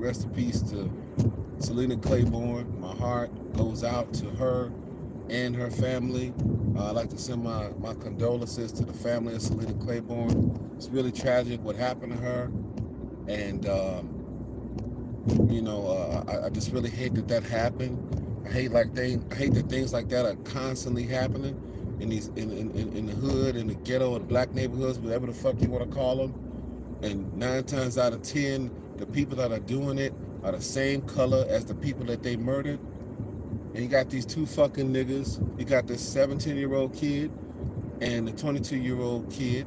rest in peace to Salena Claybourne. My heart goes out to her and her family. I'd like to send my condolences to the family of Salena Claybourne. It's really tragic what happened to her. And, I just really hate that happened. I hate that things like that are constantly happening in the hood, in the ghetto, in the black neighborhoods, whatever the fuck you want to call them. And 9 times out of 10, the people that are doing it are the same color as the people that they murdered. And you got these 2 fucking niggas. You got this 17-year-old kid and the 22-year-old kid,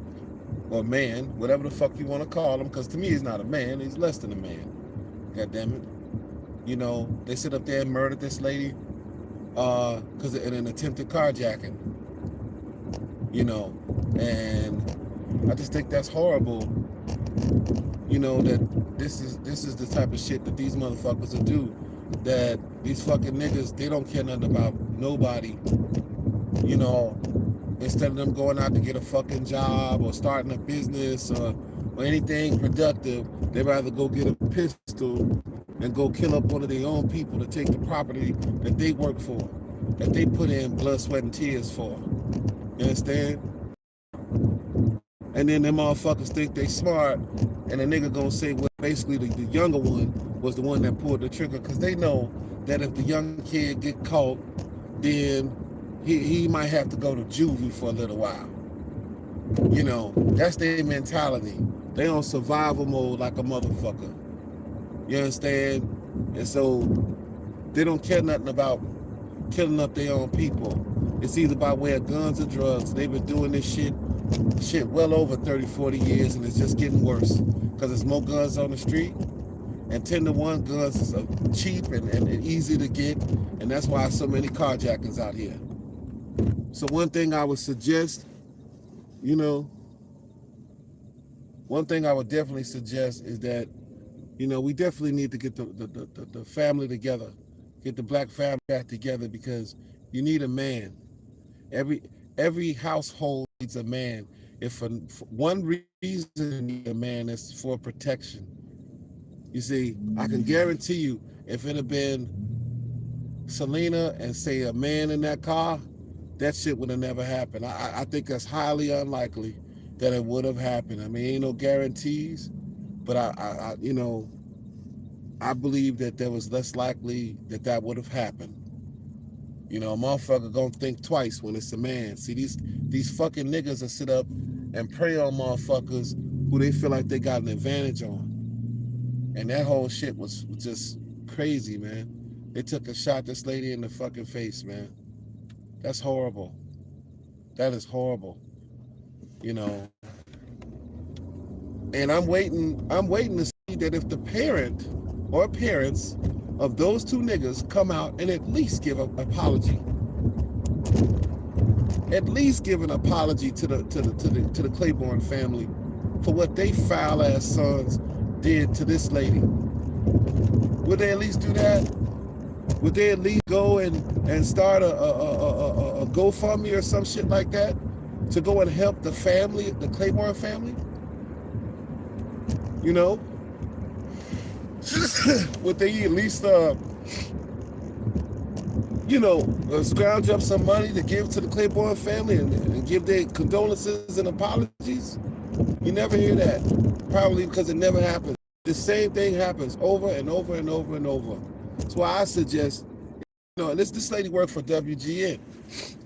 or man, whatever the fuck you want to call him, because to me he's not a man, he's less than a man. God damn it. They sit up there and murdered this lady because in an attempted carjacking. And I just think that's horrible. That this is the type of shit that these motherfuckers will do. That these fucking niggas, they don't care nothing about nobody. Instead of them going out to get a fucking job or starting a business or anything productive, they'd rather go get a pistol and go kill up one of their own people to take the property that they work for, that they put in blood, sweat, and tears for. You understand? And then them motherfuckers think they smart, and the nigga gonna say, well, basically the younger one was the one that pulled the trigger, because they know that if the young kid get caught, then he might have to go to juvie for a little while. That's their mentality. They on survival mode like a motherfucker. You understand? And so they don't care nothing about killing up their own people. It's either by way of guns or drugs. They've been doing this shit well over 30, 40 years, and it's just getting worse because there's more guns on the street. And 10-to-1 guns is cheap and easy to get, and that's why so many carjackings out here. So one thing I would suggest, one thing I would definitely suggest is that, we definitely need to get the family together, get the black family back together, because you need a man. Every household needs a man. If for one reason you need a man, it's for protection. You see, I can guarantee you, if it had been Salena and say a man in that car, that shit would have never happened. I think that's highly unlikely that it would have happened. I mean, ain't no guarantees, but I believe that there was less likely that would have happened. A motherfucker gonna think twice when it's a man. See, these fucking niggas that sit up and prey on motherfuckers who they feel like they got an advantage on. And that whole shit was just crazy, man. They took a shot this lady in the fucking face, man. That's horrible. That is horrible. And I'm waiting to see that if the parent or parents of those 2 niggas come out and at least give an apology. At least give an apology to the Claybourne family for what they foul ass sons did to this lady. Would they at least do that? Would they at least go and start a GoFundMe or some shit like that to go and help the family, the Claybourne family? Would they at least, scrounge up some money to give to the Claybourne family and give their condolences and apologies? You never hear that. Probably because it never happens. The same thing happens over and over and over and over. That's why I suggest, and this lady worked for WGN.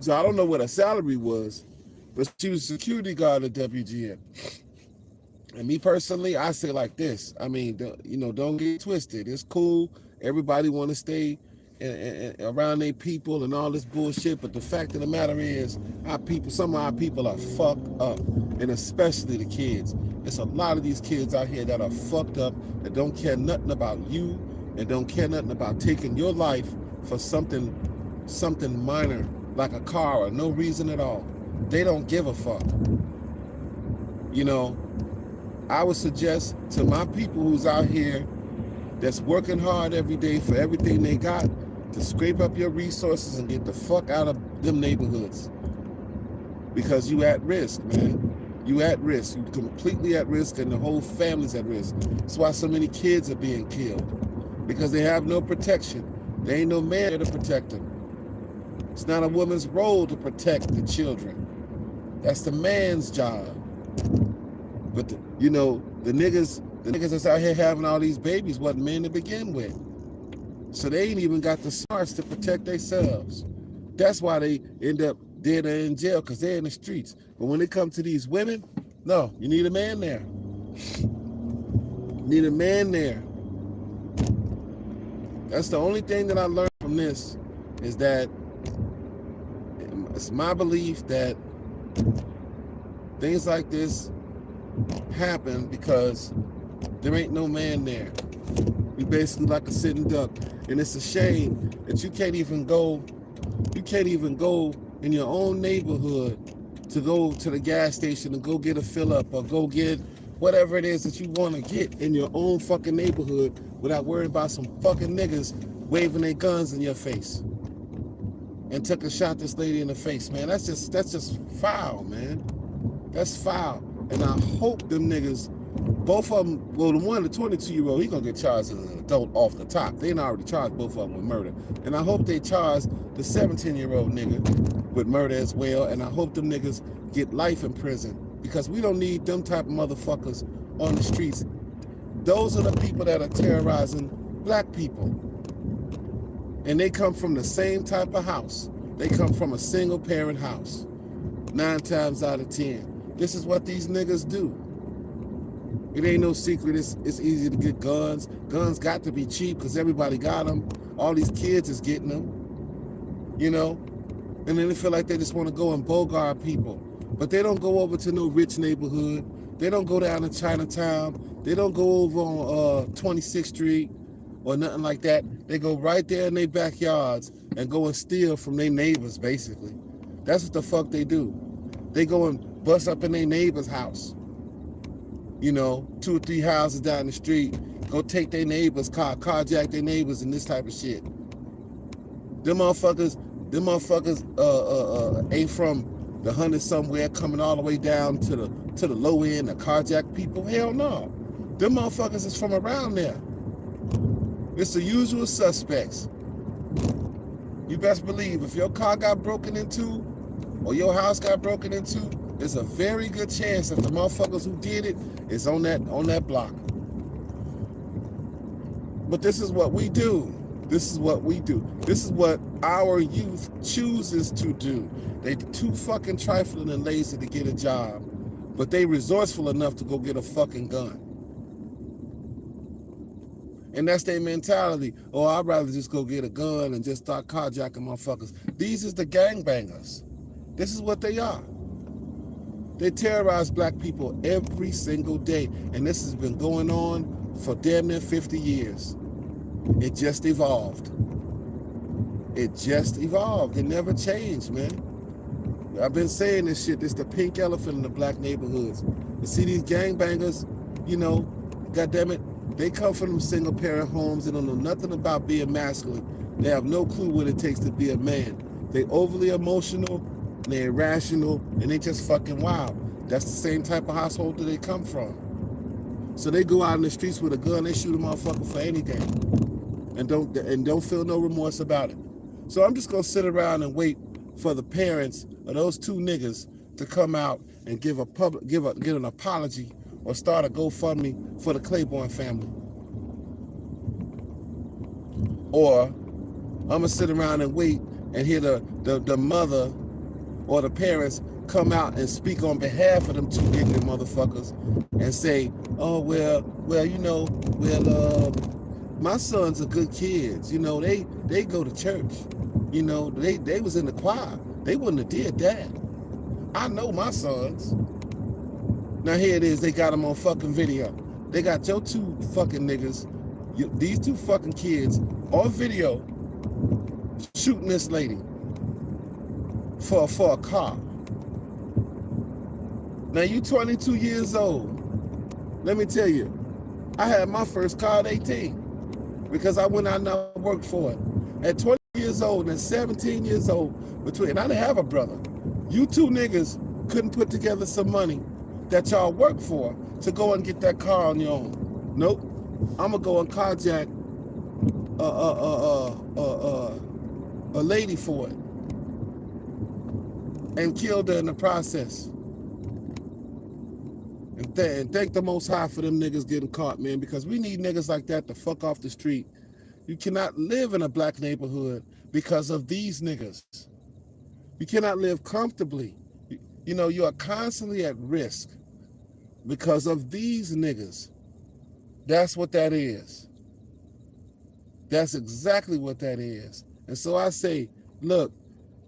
So I don't know what her salary was, but she was a security guard at WGN. And me personally, I say like this. I mean, don't get twisted. It's cool. Everybody want to stay around their people and all this bullshit. But the fact of the matter is, some of our people are fucked up, and especially the kids. It's a lot of these kids out here that are fucked up, that don't care nothing about you, and don't care nothing about taking your life for something minor like a car or no reason at all. They don't give a fuck. I would suggest to my people who's out here that's working hard every day for everything they got to scrape up your resources and get the fuck out of them neighborhoods, because you at risk, man. You at risk. You completely at risk, and the whole family's at risk. That's why so many kids are being killed, because they have no protection. There ain't no man there to protect them. It's not a woman's role to protect the children. That's the man's job. But the niggas that's out here having all these babies wasn't men to begin with. So they ain't even got the smarts to protect themselves. That's why they end up dead or in jail, because they're in the streets. But when it comes to these women, no, you need a man there. You need a man there. That's the only thing that I learned from this, is that it's my belief that things like this happen because there ain't no man there. You basically like a sitting duck. And it's a shame that you can't even go in your own neighborhood to go to the gas station and go get a fill up, or go get whatever it is that you want to get in your own fucking neighborhood without worrying about some fucking niggas waving their guns in your face and took a shot this lady in the face, man. That's just foul, man. That's foul. And I hope them niggas, both of them, well, the one, the 22-year-old, he gonna get charged as an adult off the top. They already charged both of them with murder. And I hope they charge the 17-year-old nigga with murder as well. And I hope them niggas get life in prison, because we don't need them type of motherfuckers on the streets. Those are the people that are terrorizing black people. And they come from the same type of house. They come from a single parent house. 9 times out of 10. This is what these niggas do. It ain't no secret. It's easy to get guns. Guns got to be cheap because everybody got them. All these kids is getting them, you know? And then they feel like they just want to go and bogart people. But they don't go over to no rich neighborhood. They don't go down to Chinatown. They don't go over on 26th Street or nothing like that. They go right there in their backyards and go and steal from their neighbors, basically. That's what the fuck they do. They go and bust up in their neighbor's house. You know, 2 or 3 houses down the street, go take their neighbor's car, carjack their neighbors and this type of shit. Them motherfuckers ain't from the 100 somewhere coming all the way down to the low end to carjack people. Hell no. Them motherfuckers is from around there. It's the usual suspects. You best believe if your car got broken into or your house got broken into, there's a very good chance that the motherfuckers who did it is on that block. But this is what we do. This is what we do. This is what our youth chooses to do. They too fucking trifling and lazy to get a job, but they resourceful enough to go get a fucking gun. And that's their mentality. Oh, I'd rather just go get a gun and just start carjacking motherfuckers. These is the gangbangers. This is what they are. They terrorize black people every single day. And this has been going on for damn near 50 years. It just evolved. It just evolved. It never changed, man. I've been saying this shit. This the pink elephant in the black neighborhoods. You see these gangbangers, you know, goddammit, they come from them single parent homes. They don't know nothing about being masculine. They have no clue what it takes to be a man. They overly emotional, they're irrational, and they just fucking wild. That's the same type of household that they come from. So they go out in the streets with a gun, they shoot a motherfucker for anything. And don't feel no remorse about it. So I'm just gonna sit around and wait for the parents of those 2 niggas to come out and give an apology or start a GoFundMe for the Claybourne family. Or I'm gonna sit around and wait and hear the mother or the parents come out and speak on behalf of them 2 ignorant motherfuckers and say, oh, well, you know, my sons are good kids. You know, they go to church. You know, they was in the choir. They wouldn't have did that. I know my sons. Now here it is, they got them on fucking video. They got your 2 fucking niggas, these 2 fucking kids on video shooting this lady for a car. Now you 22 years old. Let me tell you, I had my first car at 18 because I went out and I worked for it. At 20 years old and 17 years old, and I didn't have a brother. You 2 niggas couldn't put together some money that y'all work for to go and get that car on your own. Nope. I'm gonna go and carjack a lady for it and killed her in the process. And thank the Most High for them niggas getting caught, man, because we need niggas like that to fuck off the street. You cannot live in a black neighborhood because of these niggas. You cannot live comfortably. You know, you are constantly at risk because of these niggas. That's what that is. That's exactly what that is. And so I say, look,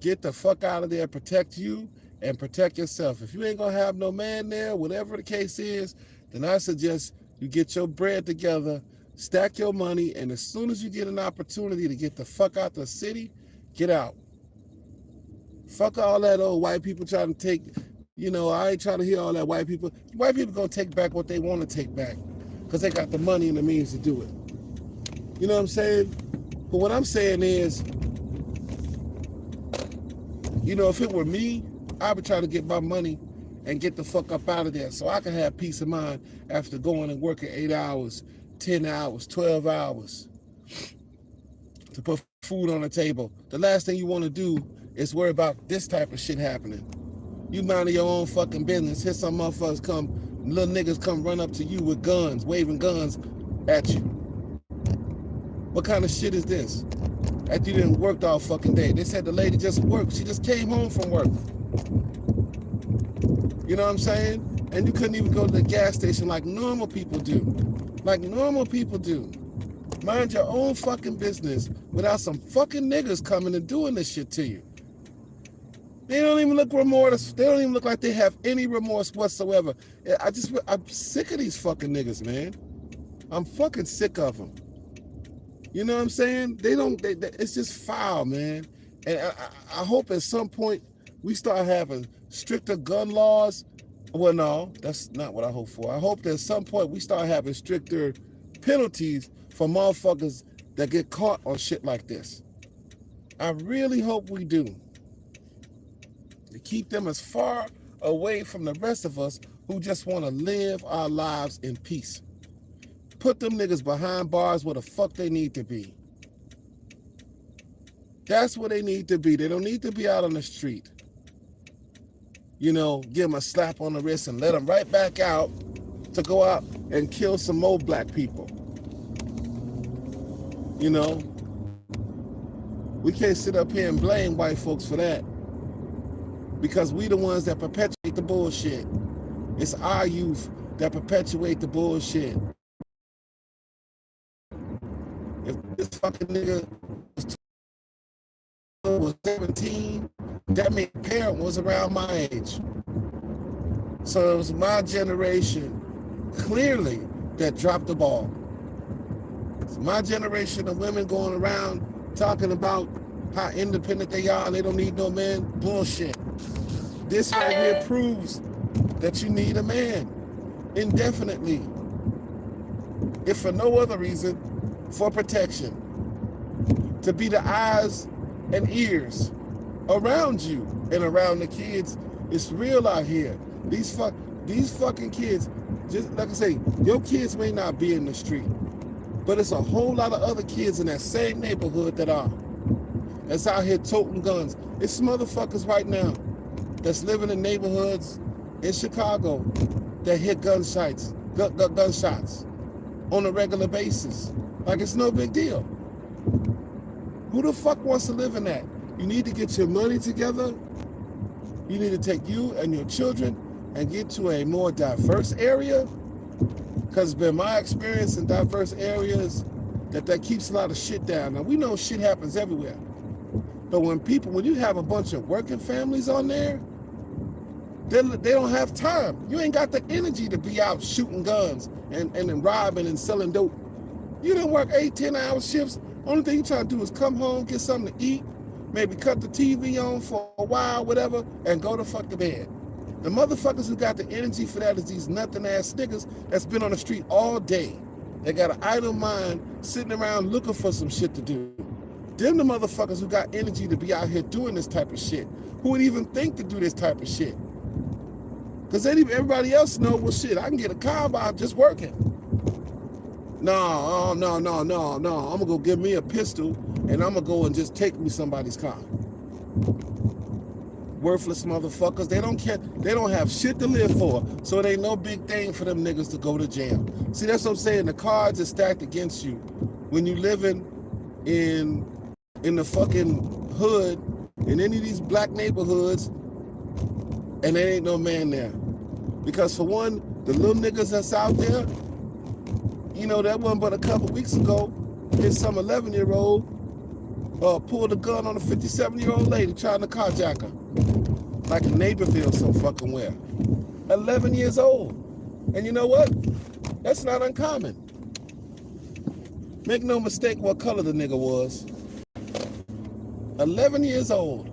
get the fuck out of there, protect you and protect yourself. If you ain't gonna have no man there, whatever the case is, then I suggest you get your bread together, stack your money, and as soon as you get an opportunity to get the fuck out the city, get out. Fuck all that old white people trying to take, you know, I ain't trying to hear all that white people. White people gonna take back what they want to take back because they got the money and the means to do it. You know what I'm saying? But what I'm saying is, you know, if it were me, I would try to get my money and get the fuck up out of there so I can have peace of mind after going and working 8 hours, 10 hours, 12 hours to put food on the table. The last thing you want to do is worry about this type of shit happening. You minding your own fucking business. Here some motherfuckers come, little niggas come run up to you with guns, waving guns at you. What kind of shit is this? After you didn't work all fucking day. They said the lady just worked. She just came home from work. You know what I'm saying? And you couldn't even go to the gas station like normal people do. Like normal people do. Mind your own fucking business without some fucking niggas coming and doing this shit to you. They don't even look remorse. They don't even look like they have any remorse whatsoever. I'm sick of these fucking niggas, man. I'm fucking sick of them. You know what I'm saying? It's just foul, man. And I hope at some point we start having stricter gun laws. Well, no, that's not what I hope for. I hope that at some point we start having stricter penalties for motherfuckers that get caught on shit like this. I really hope we do. To keep them as far away from the rest of us who just want to live our lives in peace. Put them niggas behind bars where the fuck they need to be. That's where they need to be. They don't need to be out on the street. You know, give them a slap on the wrist and let them right back out to go out and kill some more black people. You know, we can't sit up here and blame white folks for that because we the ones that perpetuate the bullshit. It's our youth that perpetuate the bullshit. If this fucking nigga was 17, that means parent was around my age. So it was my generation, clearly, that dropped the ball. It's my generation of women going around talking about how independent they are and they don't need no man. Bullshit. This right here proves that you need a man indefinitely, if for no other reason, for protection, to be the eyes and ears around you and around the kids. It's real out here. These fucking kids, just like I say, your kids may not be in the street, but it's a whole lot of other kids in that same neighborhood that's out here toting guns. It's motherfuckers right now that's living in neighborhoods in Chicago that hit gunshots on a regular basis. Like it's no big deal. Who the fuck wants to live in that? You need to get your money together. You need to take you and your children and get to a more diverse area. Because it's been my experience in diverse areas that keeps a lot of shit down. Now we know shit happens everywhere. But when you have a bunch of working families on there, they don't have time. You ain't got the energy to be out shooting guns and robbing and selling dope. You done work 8, 10-hour shifts. Only thing you try to do is come home, get something to eat, maybe cut the TV on for a while, whatever, and go to fuck to bed. The motherfuckers who got the energy for that is these nothing-ass niggas that's been on the street all day. They got an idle mind sitting around looking for some shit to do. Them the motherfuckers who got energy to be out here doing this type of shit, who would even think to do this type of shit. Because everybody else know, well, shit, I can get a car by just working. No. I'm going to go get me a pistol and I'm going to go and just take me somebody's car. Worthless motherfuckers. They don't care. They don't have shit to live for. So it ain't no big thing for them niggas to go to jail. See, that's what I'm saying. The cards are stacked against you when you living in the fucking hood in any of these black neighborhoods and there ain't no man there. Because for one, the little niggas that's out there, you know, that one but a couple weeks ago, his some 11-year-old pulled a gun on a 57-year-old lady trying to carjack her. Like in Naperville some fucking where. 11 years old. And you know what? That's not uncommon. Make no mistake what color the nigga was. 11 years old.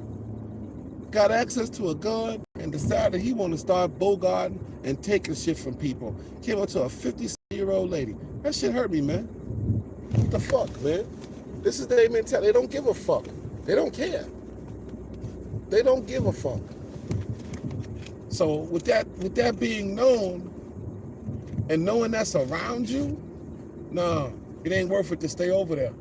Got access to a gun and decided he want to start bogarting and taking shit from people. Came up to a 50-year-old lady. That shit hurt me, man. What the fuck, man? This is their mentality. They don't give a fuck. They don't care. They don't give a fuck. So with that being known, and knowing that's around you, nah, it ain't worth it to stay over there.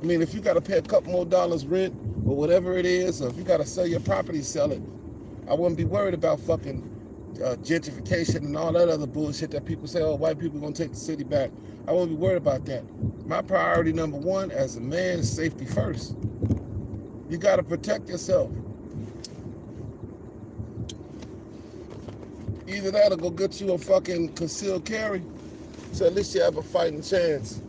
I mean, if you got to pay a couple more dollars rent or whatever it is, or if you got to sell your property, sell it. I wouldn't be worried about fucking gentrification and all that other bullshit that people say, oh, white people are going to take the city back. I wouldn't be worried about that. My priority number one as a man is safety first. You got to protect yourself. Either that or go get you a fucking concealed carry, so at least you have a fighting chance.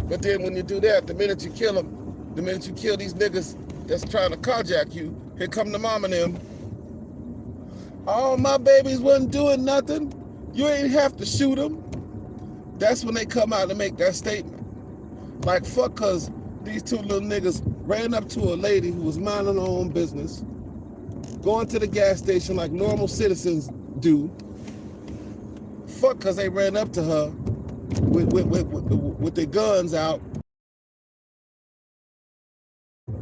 But then when you do that, the minute you kill them, the minute you kill these niggas that's trying to carjack you, here come the mom and them. Oh, my babies wasn't doing nothing. You ain't have to shoot them. That's when they come out and make that statement. Like, fuck, cause these two little niggas ran up to a lady who was minding her own business, going to the gas station like normal citizens do. Fuck, cause they ran up to her with their guns out.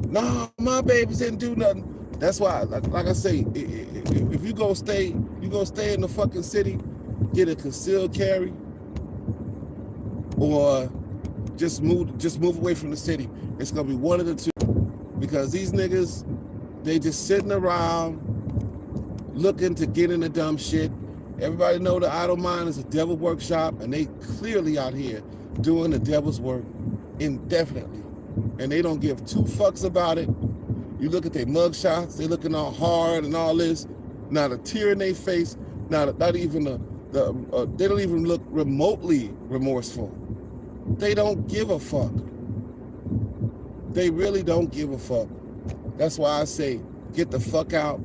Nah, my babies didn't do nothing. That's why, like I say, if you gonna stay in the fucking city, get a concealed carry, or just move away from the city. It's gonna be one of the two, because these niggas, they just sitting around looking to get into dumb shit. Everybody know the idle mind is a devil workshop, and they clearly out here doing the devil's work indefinitely, and they don't give two fucks about it. You look at their mugshots, they looking all hard and all this, not a tear in their face, not even they don't even look remotely remorseful. They don't give a fuck. They really don't give a fuck. That's why I say, get the fuck out,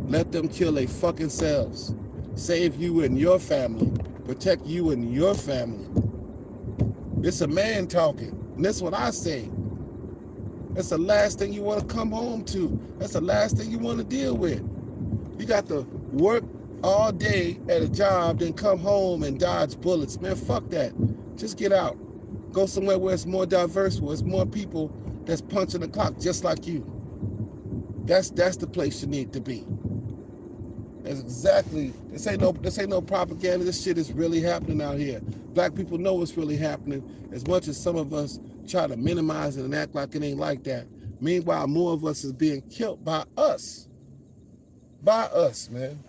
let them kill their fucking selves. Save you and your family, protect you and your family. It's a man talking, and that's what I say. That's the last thing you want to come home to. That's the last thing you want to deal with. You got to work all day at a job, then come home and dodge bullets. Man, fuck that. Just get out. Go somewhere where it's more diverse, where it's more people that's punching the clock just like you. That's the place you need to be. That's exactly, this ain't no propaganda. This shit is really happening out here. Black people know what's really happening, as much as some of us try to minimize it and act like it ain't like that. Meanwhile, more of us is being killed by us. By us, man.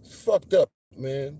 It's fucked up, man.